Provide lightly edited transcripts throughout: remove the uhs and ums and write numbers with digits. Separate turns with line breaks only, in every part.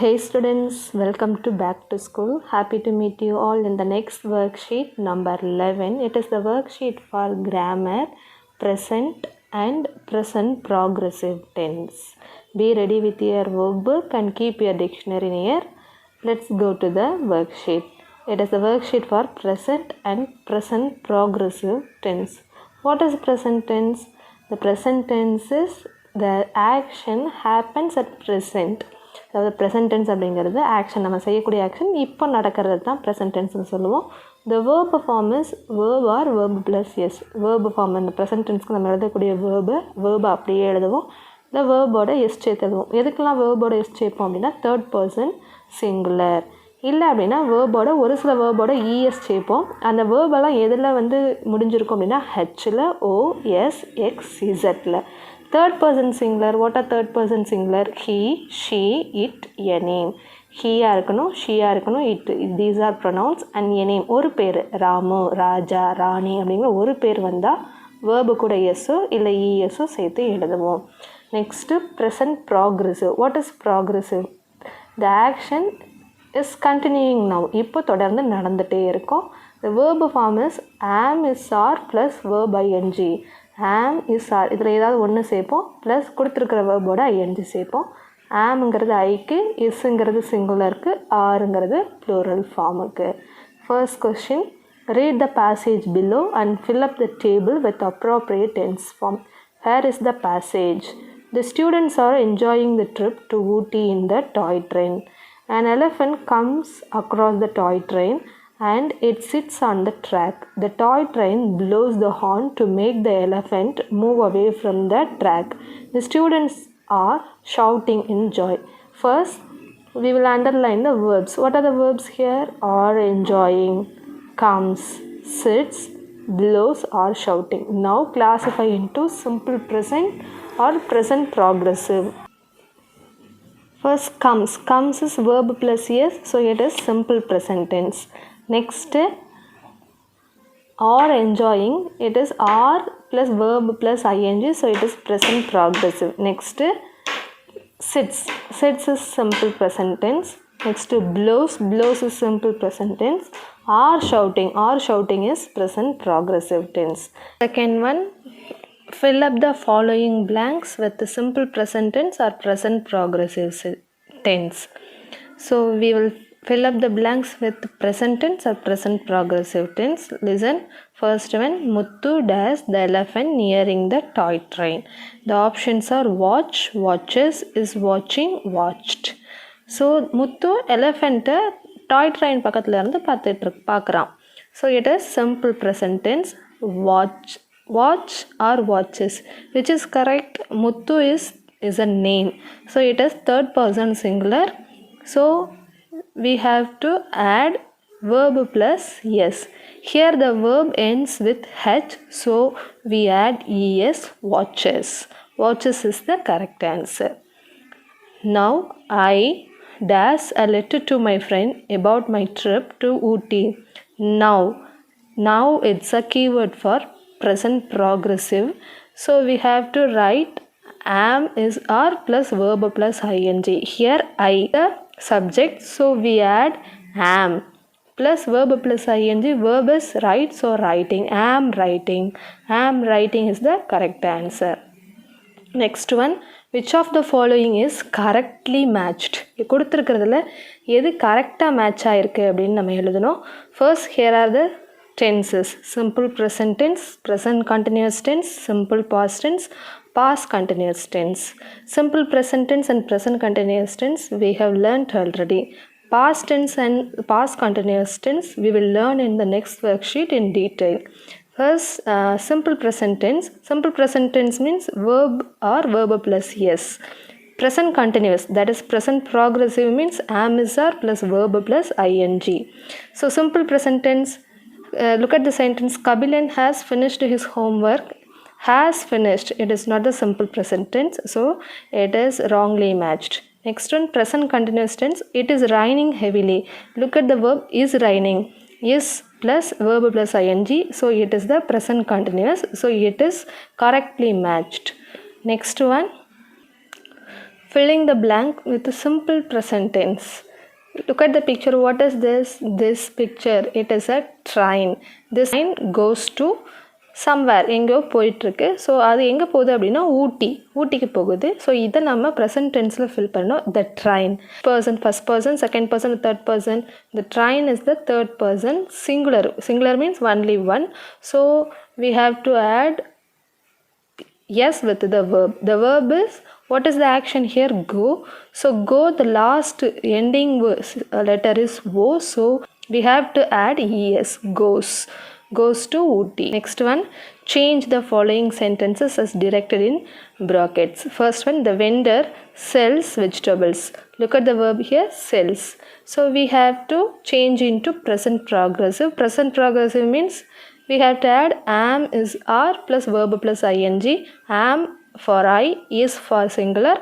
Hey students, welcome to back to school. Happy to meet you all in the next worksheet number 11. It is the worksheet for grammar, present and present progressive tense. Be ready with your workbook and keep your dictionary near. Let's go to the worksheet. It is the worksheet for present and present progressive tense. What is present tense? The present tense is the action happens at present. அதாவது present tense அப்படிங்கிறது action, நம்ம செய்யக்கூடிய action இப்போ நடக்கிறது தான் present டென்ஸ்னு சொல்லுவோம். The verb form is verb or verb plus S. Verb form இந்த ப்ரெசன்ட் டென்ஸ்க்கு நம்ம எழுதக்கூடிய வேர்பை அப்படியே எழுதுவோம். இந்த வேர்போட எஸ் சேர்த்து எழுதுவோம். எதுக்கெல்லாம் வேர்போட எஸ் சேர்ப்போம் அப்படின்னா தேர்ட் பர்சன் சிங்குலர். இல்லை அப்படின்னா வேர்போட ஒரு சில வேர்போட இஎஸ் சேர்ப்போம். அந்த வேர்பெல்லாம் எதில் முடிஞ்சிருக்கும் அப்படின்னா ஹெச்சில், ஓஎஸ், எக்ஸ், இசட்டில். Third person singular. What are third person singular? He, she, it, a name. He-ஆ இருக்கணும், she-ஆ இருக்கணும், it. These are pronouns and a name. ஒரு பேர் ராமு, ராஜா, ராணி அப்படிங்கிற ஒரு பேர் வந்தால் வேர்பு கூட எஸ்ஸோ இல்லை இஎஸ்ஸோ சேர்த்து எழுதுவோம். Next present progressive. What is progressive? The action is continuing now. இப்போ தொடர்ந்து நடந்துகிட்டே இருக்கும். The verb form is am, is, are plus verb I N G. Am, is, are இதில் ஏதாவது ஒன்று சேர்ப்போம், ப்ளஸ் கொடுத்துருக்கிற வேர்போட ஐஎன்ஜி சேர்ப்போம். ஆம்ங்கிறது ஐக்கு, இஸ்ஸுங்கிறது சிங்குலருக்கு, ஆருங்கிறது ப்ளூரல் ஃபார்முக்கு. First question, read the passage below and fill up the table with appropriate tense form. Where is the passage? The students are enjoying the trip to Ooty in the toy train. An elephant comes across the toy train and it sits on the track. The toy train blows the horn to make the elephant move away from the track. The students are shouting in joy. First, we will underline the verbs. What are the verbs here? Are enjoying, comes, sits, blows, or shouting. Now classify into simple present or present progressive. First, comes. Comes is verb plus yes, so it is simple present tense. Next, are enjoying, it is are plus verb plus ing, so it is present progressive. Next, sits. Sits is simple present tense. Next, blows. Blows is simple present tense. Are shouting. Are shouting is present progressive tense. Second one, fill up the following blanks with the simple present tense or present progressive tense. So we will fill up the blanks with present tense or present progressive tense. Listen. First one, Muthu dash the elephant nearing the toy train. The options are watch, watches, is watching, watched. So Muthu elephant toy train பக்கத்தில் இருந்து பார்க்குறான். So it is simple present tense. Watch or watches. Which is correct? Muthu is a name. So it is third person singular. So we have to add verb plus yes. Here the verb ends with h, so we add es, watches. Watches is the correct answer. Now I dash a letter to my friend about my trip to Ooty. Now it's a keyword for present progressive, so we have to write am is are plus verb plus ing. Here I the subject, so we add am plus verb plus ing. Verb is write, so writing. Am writing. Am writing is the correct answer. Next one, which of the following is correctly matched? கொடுத்துருக்கிறதுல எது கரெக்டாக match ஆகிருக்கு அப்படின்னு நம்ம எழுதணும். First, here are the tenses. Simple present tense, present continuous tense, simple past tense, past continuous tense. Simple present tense and present continuous tense we have learnt already. Past tense and past continuous tense we will learn in the next worksheet in detail. First, simple present tense. Simple present tense means verb or verb plus yes. Present continuous, that is present progressive, means am is are plus verb plus ing. So simple present tense, look at the sentence. Kabilan has finished his homework. Has finished, it is not the simple present tense, so it is wrongly matched. Next one, present continuous tense. It is raining heavily. Look at the verb is raining. Is plus verb plus ing, so it is the present continuous, so it is correctly matched. Next one, filling the blank with a simple present tense. Look at the picture. What is this? This picture, it is a train. This train goes to somewhere, எங்கேயோ போயிட்டுருக்கு. So அது எங்கே போகுது அப்படின்னா ஊட்டிக்கு போகுது. So இதை நம்ம ப்ரெசன்ட் டென்ஸில் ஃபில் பண்ணோம். The train person, first person, second person, third person. The train is the third person. Singular means only one. So we have to add yes with the verb. The verb is, what is the action here? Go. So go, the last ending letter is O. So we have to add es. Goes to Ooty. Next one, change the following sentences as directed in brackets. First one, the vendor sells vegetables. Look at the verb here, sells. So we have to change into present progressive. Present progressive means we have to add am is are plus verb plus ing. Am for I, is for singular,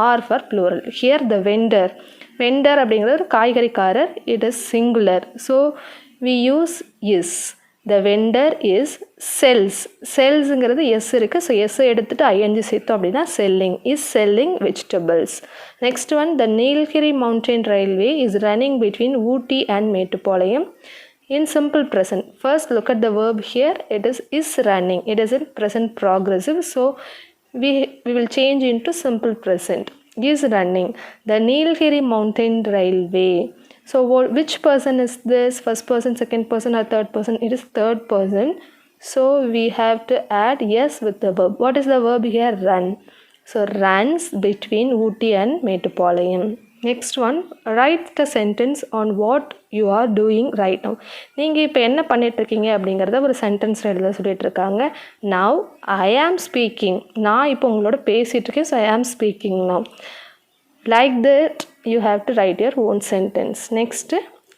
are for plural. Here the vendor அப்படிங்கிறது ஒரு காய்கறிக்காரர், it is singular. So we use is. The vendor is sells-ங்கிறது S இருக்குது. So S எடுத்துகிட்டு I N G சேர்த்தோம் அப்படின்னா selling vegetables. Next one, the Nilgiri mountain railway is running between Ooty and Mettupalayam in simple present. First look at the verb here, it is running. It is in present progressive. So we will change into simple present. Is running. The Nilgiri mountain railway. So which person is this? First person, second person, or third person? It is third person. So we have to add yes with the verb. What is the verb here? Run. So runs between Ooty and Mettupalayam. Next one, write the sentence on what you are doing right now. நீங்கள் இப்போ என்ன பண்ணிகிட்ருக்கீங்க அப்படிங்கிறத ஒரு சென்டென்ஸில் எழுத சொல்லிகிட்ருக்காங்க. Now I am speaking. நான் இப்போ உங்களோட பேசிகிட்ருக்கேன். So I am speaking now. Like that you have to write your own sentence. Next,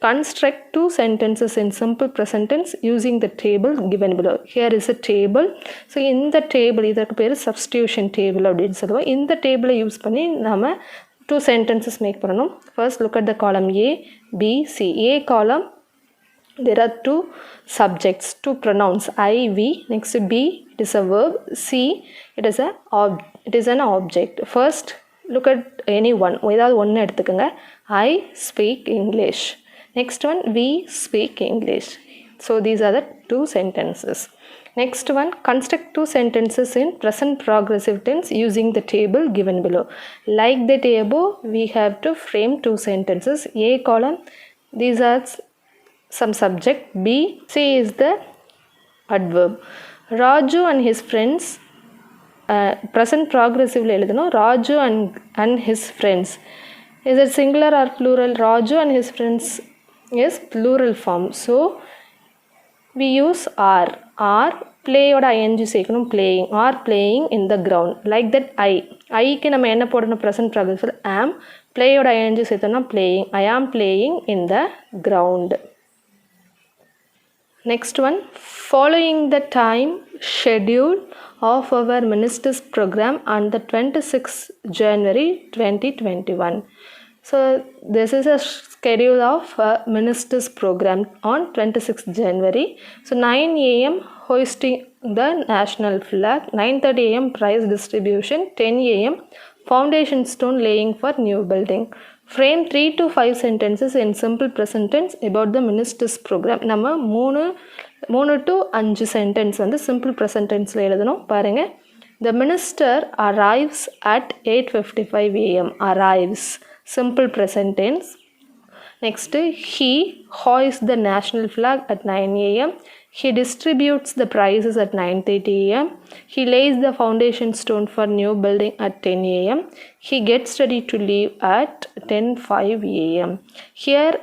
construct two sentences in simple present tense using the table given below. Here is a table. So in the table, இதற்கு பேர் substitution table அப்படின்னு சொல்லுவோம். இந்த டேபிளை use பண்ணி நம்ம two sentences make பண்ணணும். First look at the column A, B, C. A column, there are two subjects, two pronouns, I, we. Next B, it is a verb. C, it is an object. First look at any one. ஏதாவது ஒன்று எடுத்துக்கோங்க. I speak English. Next one, we speak English. So these are the two sentences. Next one, construct two sentences in present progressive tense using the table given below. Like the table, we have to frame two sentences. A column, these are some subject. B, C is the adverb. Raju and his friends, present progressively எழுதணும். Raju and his friends. Is it singular or plural? Raju and his friends is plural form. So we use are. பிளேயோட I N G சேர்க்கணும். Playing. Are playing in the ground. Like that ஐக்கு நம்ம என்ன போடணும்? Present ப்ராக்ரஸில் ஆம். பிளேயோட ING சேர்த்தோம்னா playing. ஐ ஆம் playing in the ground. Next one, following the time schedule of our minister's program on the 26th January 2021. So this is a schedule of minister's program on 26th January. So 9 a.m. hoisting the national flag, 9:30 a.m. prize distribution, 10 a.m. foundation stone laying for new building. Frame 3 to 5 sentences in simple present tense about the minister's program. நம்ம 3 to 5 sentence வந்து simple present டென்ஸில் எழுதணும். பாருங்கள், the minister arrives at 8:55 a.m. arrives, simple present tense. Next, he hoists the national flag at 9 a.m. He distributes the prizes at 9:30 a.m. He lays the foundation stone for new building at 10 a.m. He gets ready to leave at 10:05 a.m. Here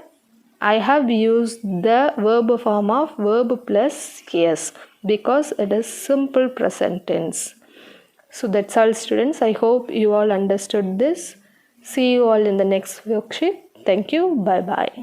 I have used the verb form of verb plus yes because it is simple present tense. So that's all, students. I hope you all understood this. See you all in the next worksheet. Thank you. Bye bye.